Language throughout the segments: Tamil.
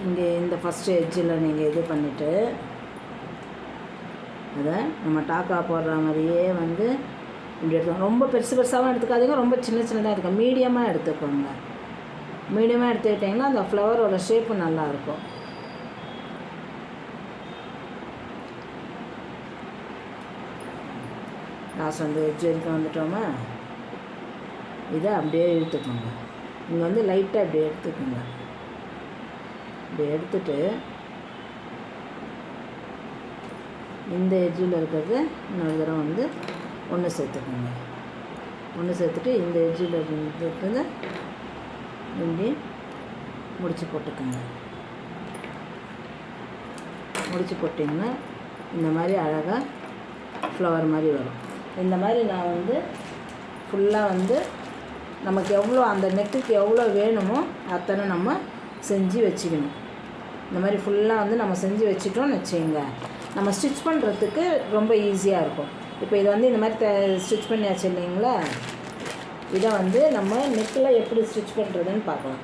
இங்கே இந்த ஃபஸ்ட்டு எட்ஜில் நீங்கள் இது பண்ணிவிட்டு அதை நம்ம டாக்கா போடுற மாதிரியே வந்து இப்படி எடுத்துக்கோங்க. ரொம்ப பெருசு பெருசாகவும் எடுத்துக்காதீங்க, ரொம்ப சின்ன சின்னதாக எடுக்க மீடியமாக எடுத்துக்கோங்க. மீடியமாக எடுத்துக்கிட்டிங்கன்னா அந்த ஃப்ளவரோட ஷேப்பு நல்லாயிருக்கும். லாஸ்ட் வந்து எட்ஜ் வரைக்கும் வந்துட்டோமா, இதை அப்படியே இழுத்துக்கோங்க. இங்கே வந்து லைட்டாக அப்படியே எடுத்துக்கோங்க. இப்படி எடுத்துட்டு இந்த எட்ஜில் இருக்கிறது இன்னொரு தடவை வந்து ஒன்று சேர்த்துக்கோங்க. ஒன்று சேர்த்துட்டு இந்த எட்ஜில் இருக்கிறது இப்படி முடிச்சு போட்டுக்கோங்க. முடிச்சு போட்டிங்கன்னா இந்த மாதிரி அழகாக ஃப்ளவர் மாதிரி வரும். இந்த மாதிரி நான் வந்து ஃபுல்லாக வந்து நமக்கு எவ்வளோ அந்த நெக்குக்கு எவ்வளோ வேணுமோ அத்தனை நம்ம செஞ்சு வச்சுக்கணும். இந்த மாதிரி ஃபுல்லாக வந்து நம்ம செஞ்சு வச்சுட்டோம்னு வச்சுக்கோங்க, நம்ம ஸ்டிச் பண்ணுறதுக்கு ரொம்ப ஈஸியாக இருக்கும். இப்போ இதை வந்து இந்த மாதிரி ஸ்டிச் பண்ணியாச்சு இல்லைங்களா, இதை வந்து நம்ம நெக்கில் எப்படி ஸ்டிச் பண்ணுறதுன்னு பார்க்கலாம்.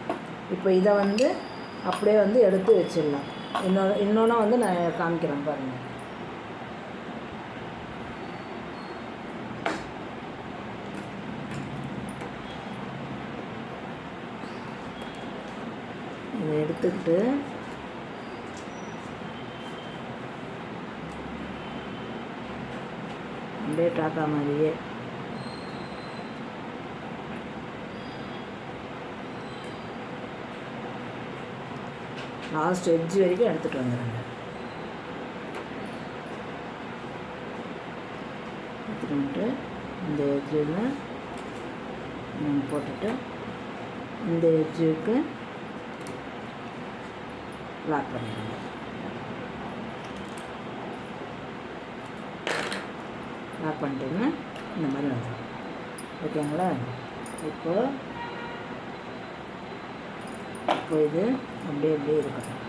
இப்போ இதை வந்து அப்படியே வந்து எடுத்து வச்சிடலாம். இன்னொன்று வந்து நான் காமிக்கிறேன் பாருங்கள். இதை எடுத்துக்கிட்டு அப்படியே டாக்கா மாதிரியே லாஸ்ட் எட்ஜ் வரைக்கும் எடுத்துகிட்டு வந்துடுங்க. எடுத்துகிட்டு வந்துட்டு இந்த எட்ஜில் போட்டுட்டு இந்த எட்ஜுக்கு லாக் பண்ணிடுங்க. லாக் பண்ணிட்டீங்கன்னா இந்த மாதிரி வந்துடும். ஓகேங்களா? இப்போ இது அப்படியே இருக்கட்டும்.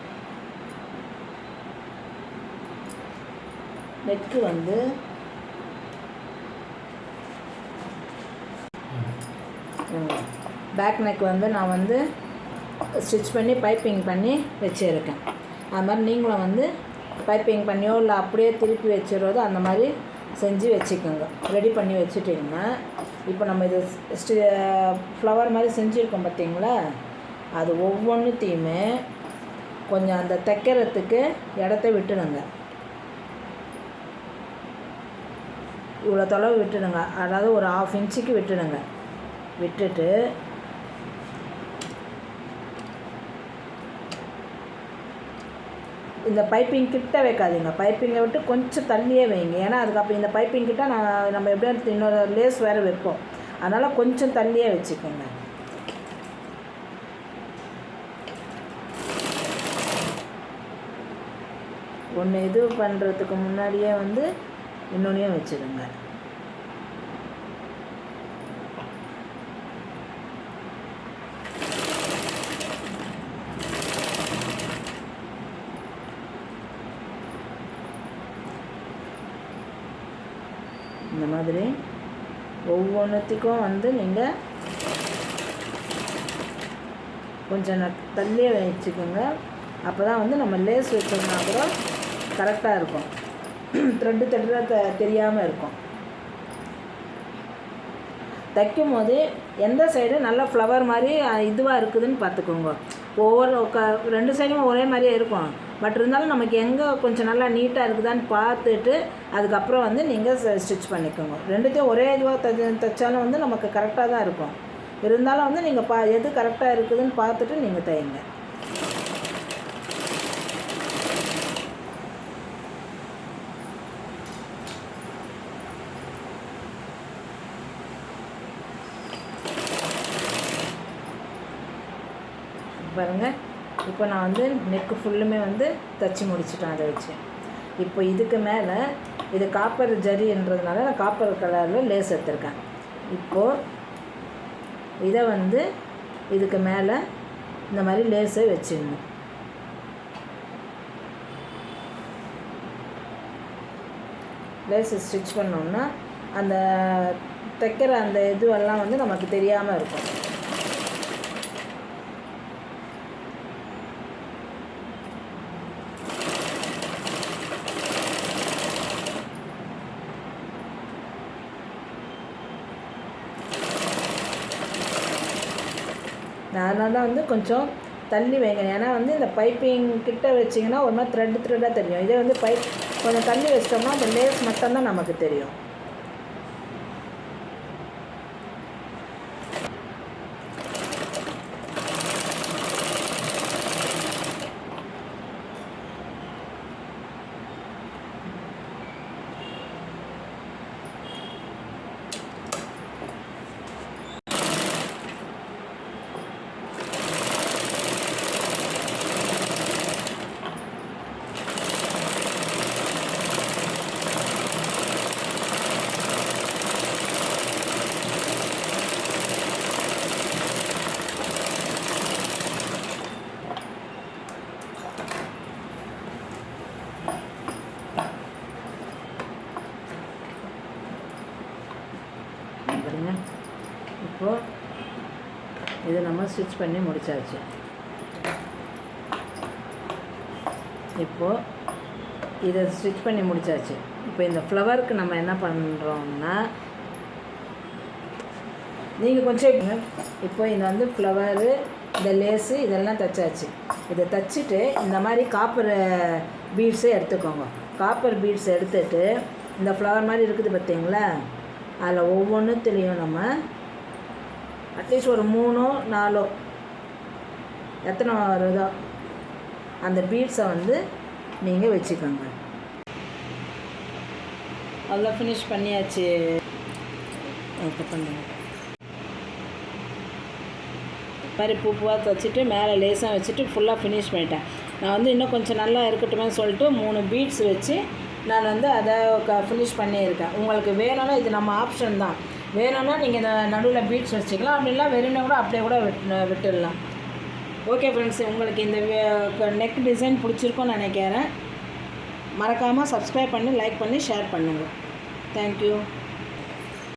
நெக்கு வந்து பேக் நெக் வந்து நான் வந்து ஸ்டிச் பண்ணி பைப்பிங் பண்ணி வச்சுருக்கேன். அது மாதிரி நீங்களும் வந்து பைப்பிங் பண்ணியோ இல்லை அப்படியே திருப்பி வச்சுருவதோ அந்த மாதிரி செஞ்சு வச்சுக்கோங்க. ரெடி பண்ணி வச்சுட்டிங்கன்னா இப்போ நம்ம இது ஃப்ளவர் மாதிரி செஞ்சுருக்கோம் பார்த்தீங்களா, அது ஒவ்வொன்றுத்தையுமே கொஞ்சம் அந்த தைக்கிறதுக்கு இடத்த விட்டுடுங்க. இவ்வளோ தொலைவு விட்டுடுங்க, அதாவது ஒரு 1/2 இன்ச்சுக்கு விட்டுடுங்க. விட்டுட்டு இந்த பைப்பிங் கிட்ட வைக்காதீங்க, பைப்பிங்கை விட்டு கொஞ்சம் தள்ளியே வைங்க. ஏன்னா அதுக்கப்புறம் இந்த பைப்பிங் கிட்ட நம்ம எப்படியும் இன்னொரு லேஸ் வேறு வைப்போம், அதனால் கொஞ்சம் தள்ளியே வச்சுக்கோங்க. ஒன்று இது பண்ணுறதுக்கு முன்னாடியே வந்து இன்னொன்றையும் வச்சுடுங்க. இந்த மாதிரி ஒவ்வொன்றுத்துக்கும் வந்து நீங்கள் கொஞ்சம் தள்ளியே வச்சுக்கோங்க. அப்போ தான் வந்து நம்ம லேஸ் வச்சோம்னா கூட கரெக்டாக இருக்கும், த்ரெட்டு தெரியாமல் இருக்கும். தைக்கும் போது எந்த சைடு நல்லா ஃப்ளவர் மாதிரி இதுவாக இருக்குதுன்னு பார்த்துக்கோங்க. ரெண்டு சைடும் ஒரே மாதிரியே இருக்கும், பட் இருந்தாலும் நமக்கு எங்கே கொஞ்சம் நல்லா நீட்டாக இருக்குதான்னு பார்த்துட்டு அதுக்கப்புறம் வந்து நீங்கள் ஸ்டிச் பண்ணிக்கோங்க. ரெண்டுத்தையும் ஒரே இதுவாக தைச்சாலும் வந்து நமக்கு கரெக்டாக தான் இருக்கும். இருந்தாலும் வந்து நீங்கள் எது கரெக்டாக இருக்குதுன்னு பார்த்துட்டு நீங்கள் தைங்க. பாருங்கள், இப்போ நான் வந்து நெக்கு ஃபுல்லுமே வந்து தைச்சி முடிச்சிட்டேன். அதை வச்சு இப்போ இதுக்கு மேலே இது காப்பர் ஜரின்றதுனால நான் காப்பர் கலரில் லேஸ் எடுத்திருக்கேன். இப்போது இதை வந்து இதுக்கு மேலே இந்த மாதிரி லேஸை வச்சிடணும். லேஸை ஸ்டிச் பண்ணோம்னா அந்த தைக்கிற அந்த இதுவெல்லாம் வந்து நமக்கு தெரியாமல் இருக்கும். அதனால தான் வந்து கொஞ்சம் தள்ளி வைங்க. ஏன்னா வந்து இந்த பைப்பிங் கிட்ட வச்சிங்கன்னா ஒரு மாதிரி த்ரெட்டாக தெரியும். இதே வந்து பைப் கொஞ்சம் தள்ளி வச்சிட்டோம்னா அந்த லேஸ் மட்டும்தான் நமக்கு தெரியும். பாருங்க, இப்போது இதை நம்ம ஸ்டிச் பண்ணி முடிச்சாச்சு. இப்போது இதை ஸ்டிச் பண்ணி முடிச்சாச்சு. இப்போ இந்த ஃப்ளவருக்கு நம்ம என்ன பண்ணுறோம்னா, நீங்கள் கொஞ்சம் இப்போ இது வந்து ஃப்ளவரு, இந்த லேஸு இதெல்லாம் தைச்சாச்சு. இதை தைச்சிட்டு இந்த மாதிரி காப்பர் பீட்ஸை எடுத்துக்கோங்க. காப்பர் பீட்ஸ் எடுத்துகிட்டு இந்த ஃப்ளவர் மாதிரி இருக்குது பார்த்தீங்களா, அதில் ஒவ்வொன்றுத்துலேயும் நம்ம அட்லீஸ்ட் ஒரு 3 4 எத்தனை வருதோ அந்த பீட்ஸை வந்து நீங்கள் வச்சுக்கோங்க. அதெல்லாம் ஃபினிஷ் பண்ணியாச்சு. பண்ணுங்க மாதிரி பூவாக தைச்சிட்டு மேலே லேஸாக வச்சுட்டு ஃபுல்லாக ஃபினிஷ் பண்ணிட்டேன். நான் வந்து இன்னும் கொஞ்சம் நல்லா இருக்கட்டுமே சொல்லிட்டு 3 பீட்ஸ் வச்சு நான் வந்து அதை ஃபினிஷ் பண்ணியிருக்கேன். உங்களுக்கு வேணும்னா இது நம்ம ஆப்ஷன் தான். வேணும்னா நீங்கள் இந்த நடுவில் பீட்ஸ் வச்சுக்கலாம், அப்படிலாம் வெறும்னா கூட அப்படியே கூட விட்டுடலாம். ஓகே ஃப்ரெண்ட்ஸ், உங்களுக்கு இந்த நெக் டிசைன் பிடிச்சிருக்கும்னு நினைக்கிறேன். மறக்காமல் சப்ஸ்கிரைப் பண்ணி லைக் பண்ணி ஷேர் பண்ணுங்கள். தேங்க்யூ.